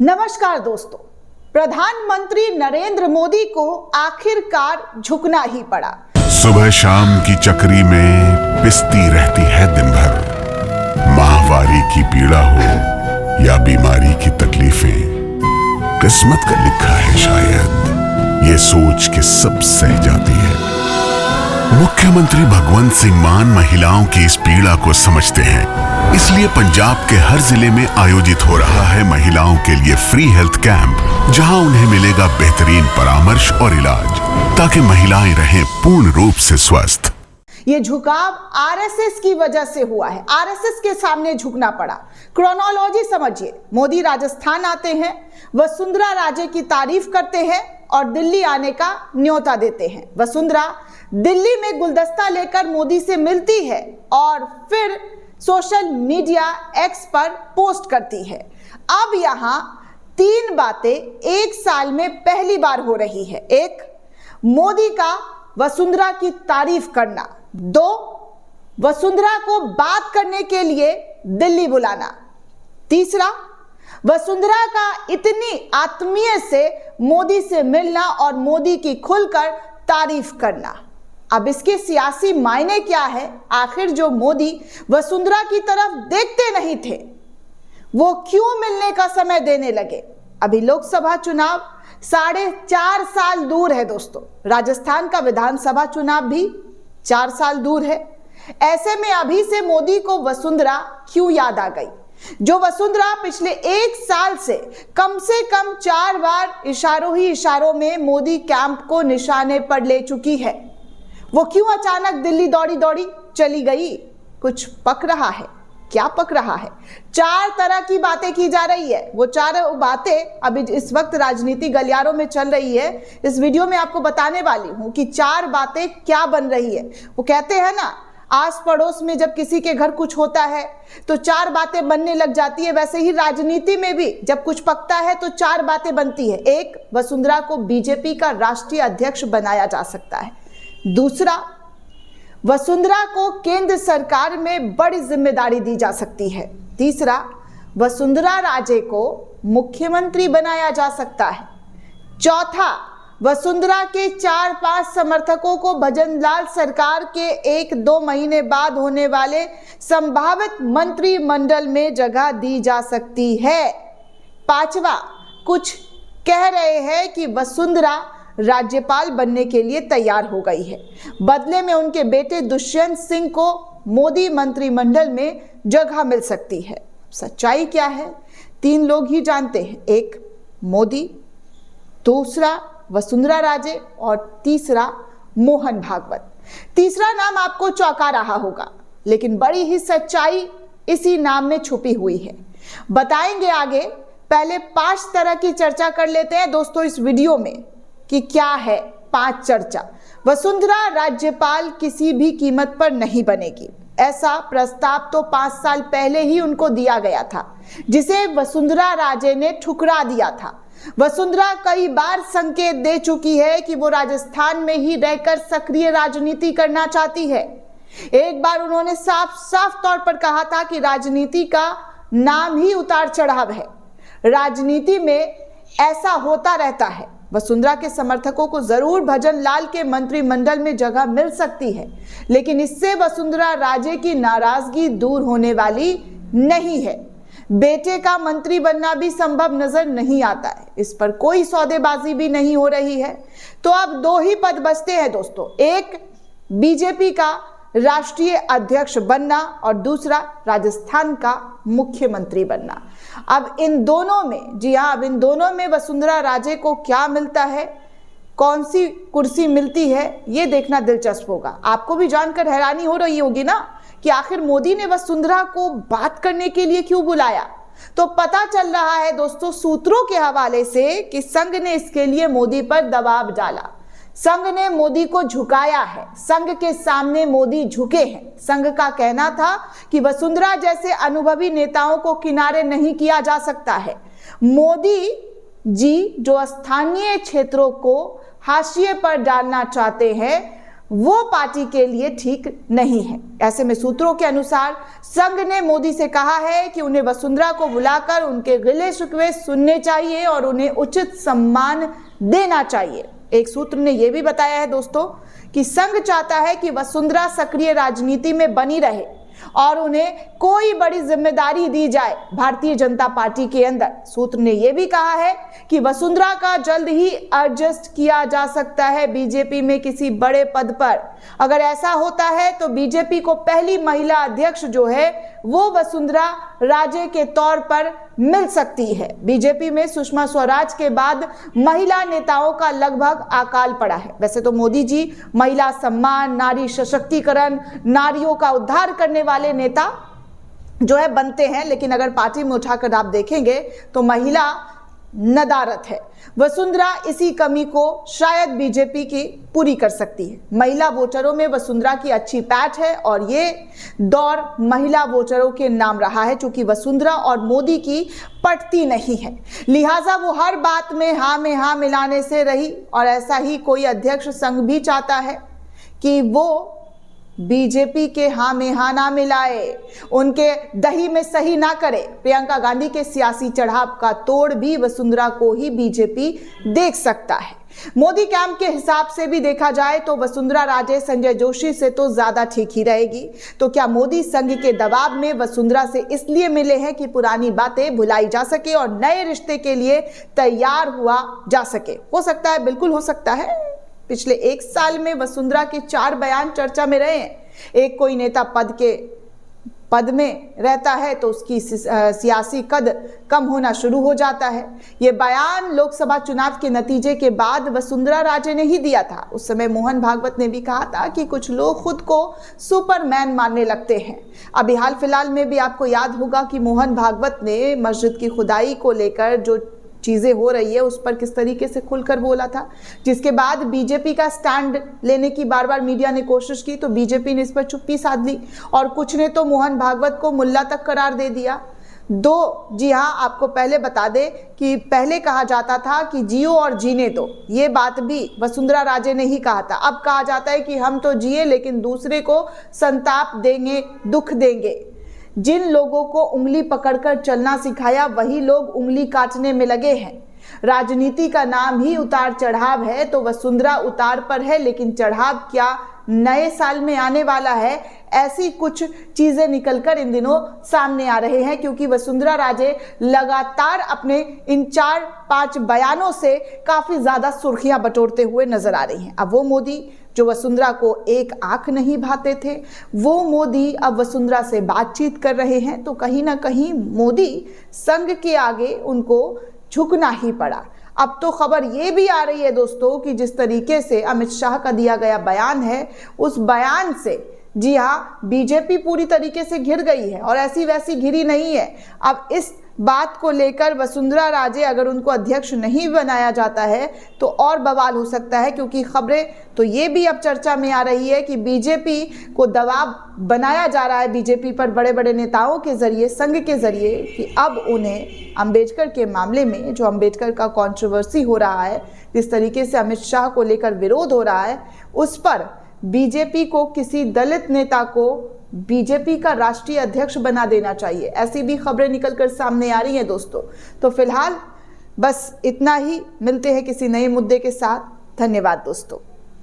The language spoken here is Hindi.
नमस्कार दोस्तों, प्रधानमंत्री नरेंद्र मोदी को आखिरकार झुकना ही पड़ा। सुबह शाम की चक्री में पिसती रहती है दिन भर। माहवारी की पीड़ा हो या बीमारी की तकलीफें, किस्मत का लिखा है शायद, ये सोच के सब सह जाती है। मुख्यमंत्री भगवंत सिंह मान महिलाओं की इस पीड़ा को समझते हैं, इसलिए पंजाब के हर जिले में आयोजित हो रहा है महिलाओं के लिए फ्री हेल्थ कैंप, जहां उन्हें मिलेगा बेहतरीन परामर्श और इलाज, ताकि महिलाएं रहें पूर्ण रूप से स्वस्थ। ये झुकाव आरएसएस की वजह से हुआ है। आरएसएस के सामने झुकना पड़ा। क्रोनोलॉजी समझिए। मोदी राजस्थान आते हैं, वसुंधरा राजे की तारीफ करते हैं और दिल्ली आने का न्योता देते हैं। वसुंधरा दिल्ली में गुलदस्ता लेकर मोदी से मिलती है और फिर सोशल मीडिया एक्स पर पोस्ट करती है। अब यहां 3 बातें एक साल में पहली बार हो रही है। 1, मोदी का वसुंधरा की तारीफ करना। 2, वसुंधरा को बात करने के लिए दिल्ली बुलाना। 3, वसुंधरा का इतनी आत्मीय से मोदी से मिलना और मोदी की खुलकर तारीफ करना। अब इसके सियासी मायने क्या है? आखिर जो मोदी वसुंधरा की तरफ देखते नहीं थे, वो क्यों मिलने का समय देने लगे? अभी लोकसभा चुनाव 4.5 साल दूर है दोस्तों। राजस्थान का विधानसभा चुनाव भी 4 साल दूर है। ऐसे में अभी से मोदी को वसुंधरा क्यों याद आ गई, जो वसुंधरा पिछले 1 साल से कम 4 बार इशारों ही इशारों में मोदी कैंप को निशाने पर ले चुकी है? वो क्यों अचानक दिल्ली दौड़ी चली गई? कुछ पक रहा है। क्या पक रहा है? 4 तरह की बातें की जा रही है। वो 4 बातें अभी इस वक्त राजनीति गलियारों में चल रही है। इस वीडियो में आपको बताने वाली हूं कि 4 बातें क्या बन रही है। वो कहते हैं ना, आस पड़ोस में जब किसी के घर कुछ होता है तो 4 बातें बनने लग जाती है। वैसे ही राजनीति में भी जब कुछ पकता है तो 4 बातें बनती है। 1, वसुंधरा को बीजेपी का राष्ट्रीय अध्यक्ष बनाया जा सकता है। 2, वसुंधरा को केंद्र सरकार में बड़ी जिम्मेदारी दी जा सकती है। 3, वसुंधरा राजे को मुख्यमंत्री बनाया जा सकता है। 4, वसुंधरा के 4-5 समर्थकों को भजनलाल सरकार के 1-2 महीने बाद होने वाले संभावित मंत्रिमंडल में जगह दी जा सकती है। 5, कुछ कह रहे हैं कि वसुंधरा राज्यपाल बनने के लिए तैयार हो गई है। बदले में उनके बेटे दुष्यंत सिंह को मोदी मंत्रिमंडल में जगह मिल सकती है। सच्चाई क्या है? 3 लोग ही जानते हैं। 1, मोदी, 2, वसुंधरा राजे और 3, मोहन भागवत। 3 नाम आपको चौंका रहा होगा, लेकिन बड़ी ही सच्चाई इसी नाम में छुपी हुई है। बताएंगे आगे। पहले 5 तरह की चर्चा कर लेते हैं दोस्तों इस वीडियो में कि क्या है 5 चर्चा। वसुंधरा राज्यपाल किसी भी कीमत पर नहीं बनेगी, ऐसा प्रस्ताव तो 5 साल पहले ही उनको दिया गया था, जिसे वसुंधरा राजे ने ठुकरा दिया था। वसुंधरा कई बार संकेत दे चुकी है कि वो राजस्थान में ही रहकर सक्रिय राजनीति करना चाहती है। एक बार उन्होंने साफ तौर पर कहा था कि राजनीति का नाम ही उतार चढ़ाव है, राजनीति में ऐसा होता रहता है। वसुंधरा के समर्थकों को जरूर भजनलाल के मंत्रिमंडल में जगह मिल सकती है, लेकिन इससे वसुंधरा राजे की नाराजगी दूर होने वाली नहीं है। बेटे का मंत्री बनना भी संभव नजर नहीं आता है। इस पर कोई सौदेबाजी भी नहीं हो रही है। तो अब 2 ही पद बचते हैं दोस्तों। 1, बीजेपी का राष्ट्रीय अध्यक्ष बनना और 2, राजस्थान का मुख्यमंत्री बनना। अब इन दोनों में, जी हाँ, अब इन दोनों में वसुंधरा राजे को क्या मिलता है, कौन सी कुर्सी मिलती है, ये देखना दिलचस्प होगा। आपको भी जानकर हैरानी हो रही होगी ना कि आखिर मोदी ने वसुंधरा को बात करने के लिए क्यों बुलाया। तो पता चल रहा है दोस्तों सूत्रों के हवाले से कि संघ ने इसके लिए मोदी पर दबाव डाला। संघ ने मोदी को झुकाया है। संघ के सामने मोदी झुके हैं। संघ का कहना था कि वसुंधरा जैसे अनुभवी नेताओं को किनारे नहीं किया जा सकता है। मोदी जी जो स्थानीय क्षेत्रों को हाशिए पर डालना चाहते हैं, वो पार्टी के लिए ठीक नहीं है। ऐसे में सूत्रों के अनुसार संघ ने मोदी से कहा है कि उन्हें वसुंधरा को बुलाकर उनके गिले शिकवे सुनने चाहिए और उन्हें उचित सम्मान देना चाहिए। एक सूत्र ने यह भी बताया है दोस्तों कि संघ चाहता है कि वसुंधरा सक्रिय राजनीति में बनी रहे और उन्हें कोई बड़ी जिम्मेदारी दी जाए भारतीय जनता पार्टी के अंदर। सूत्र ने यह भी कहा है कि वसुंधरा का जल्द ही एडजस्ट किया जा सकता है बीजेपी में किसी बड़े पद पर। अगर ऐसा होता है तो बीजेपी को पहली महिला अध्यक्ष जो है वो वसुंधरा राजे के तौर पर मिल सकती है। बीजेपी में सुषमा स्वराज के बाद महिला नेताओं का लगभग अकाल पड़ा है। वैसे तो मोदी जी महिला सम्मान, नारी सशक्तिकरण, नारियों का उद्धार करने वाले नेता जो है बनते हैं, लेकिन अगर पार्टी में उठाकर आप देखेंगे तो महिला नदारत है। वसुंधरा इसी कमी को शायद बीजेपी की पूरी कर सकती है। महिला वोटरों में वसुंधरा की अच्छी पैठ है और ये दौर महिला वोटरों के नाम रहा है, क्योंकि वसुंधरा और मोदी की पटती नहीं है, लिहाजा वो हर बात में हाँ मिलाने से रही। और ऐसा ही कोई अध्यक्ष संघ भी चाहता है कि वो बीजेपी के हाँ में हाँ ना मिलाए, उनके दही में सही ना करे। प्रियंका गांधी के सियासी चढ़ाव का तोड़ भी वसुंधरा को ही बीजेपी देख सकता है। मोदी कैंप के हिसाब से भी देखा जाए तो वसुंधरा राजे संजय जोशी से तो ज्यादा ठीक ही रहेगी। तो क्या मोदी संघ के दबाव में वसुंधरा से इसलिए मिले हैं कि पुरानी बातें भुलाई जा सके और नए रिश्ते के लिए तैयार हुआ जा सके? हो सकता है, बिल्कुल हो सकता है। पिछले 1 साल में वसुंधरा के 4 बयान चर्चा में रहे हैं। एक कोई नेता पद में रहता है तो उसकी सियासी कद कम होना शुरू हो जाता है। ये बयान लोकसभा चुनाव के नतीजे के बाद वसुंधरा राजे ने ही दिया था। उस समय मोहन भागवत ने भी कहा था कि कुछ लोग खुद को सुपरमैन मानने लगते हैं। अभी हाल फिलहाल में भी आपको याद होगा कि मोहन भागवत ने मस्जिद की खुदाई को लेकर जो चीजें हो रही है उस पर किस तरीके से खुलकर बोला था, जिसके बाद बीजेपी का स्टैंड लेने की बार बार मीडिया ने कोशिश की तो बीजेपी ने इस पर चुप्पी साध ली और कुछ ने तो मोहन भागवत को मुल्ला तक करार दे दिया। जी हाँ, आपको पहले बता दे कि पहले कहा जाता था कि जियो और जीने दो, ये बात भी वसुंधरा राजे ने ही कहा था। अब कहा जाता है कि हम तो जिए लेकिन दूसरे को संताप देंगे, दुख देंगे। जिन लोगों को उंगली पकड़कर चलना सिखाया वही लोग उंगली काटने में लगे हैं। राजनीति का नाम ही उतार चढ़ाव है, तो वसुंधरा उतार पर है, लेकिन चढ़ाव क्या नए साल में आने वाला है, ऐसी कुछ चीजें निकलकर इन दिनों सामने आ रहे हैं। क्योंकि वसुंधरा राजे लगातार अपने इन 4-5 बयानों से काफी ज्यादा सुर्खियां बटोरते हुए नजर आ रही हैं। अब वो मोदी जो वसुंधरा को एक आंख नहीं भाते थे, वो मोदी अब वसुंधरा से बातचीत कर रहे हैं। तो कहीं ना कहीं मोदी संघ के आगे उनको झुकना ही पड़ा। अब तो खबर ये भी आ रही है दोस्तों कि जिस तरीके से अमित शाह का दिया गया बयान है, उस बयान से जी हाँ बीजेपी पूरी तरीके से घिर गई है और ऐसी वैसी घिरी नहीं है। अब इस बात को लेकर वसुंधरा राजे अगर उनको अध्यक्ष नहीं बनाया जाता है तो और बवाल हो सकता है, क्योंकि खबरें तो ये भी अब चर्चा में आ रही है कि बीजेपी को दबाव बनाया जा रहा है बीजेपी पर बड़े बड़े नेताओं के जरिए, संघ के जरिए, कि अब उन्हें अंबेडकर के मामले में जो अंबेडकर का कंट्रोवर्सी हो रहा है, जिस तरीके से अमित शाह को लेकर विरोध हो रहा है, उस पर बीजेपी को किसी दलित नेता को बीजेपी का राष्ट्रीय अध्यक्ष बना देना चाहिए। ऐसी भी खबरें निकलकर सामने आ रही हैं दोस्तों। तो फिलहाल बस इतना ही, मिलते हैं किसी नए मुद्दे के साथ। धन्यवाद दोस्तों।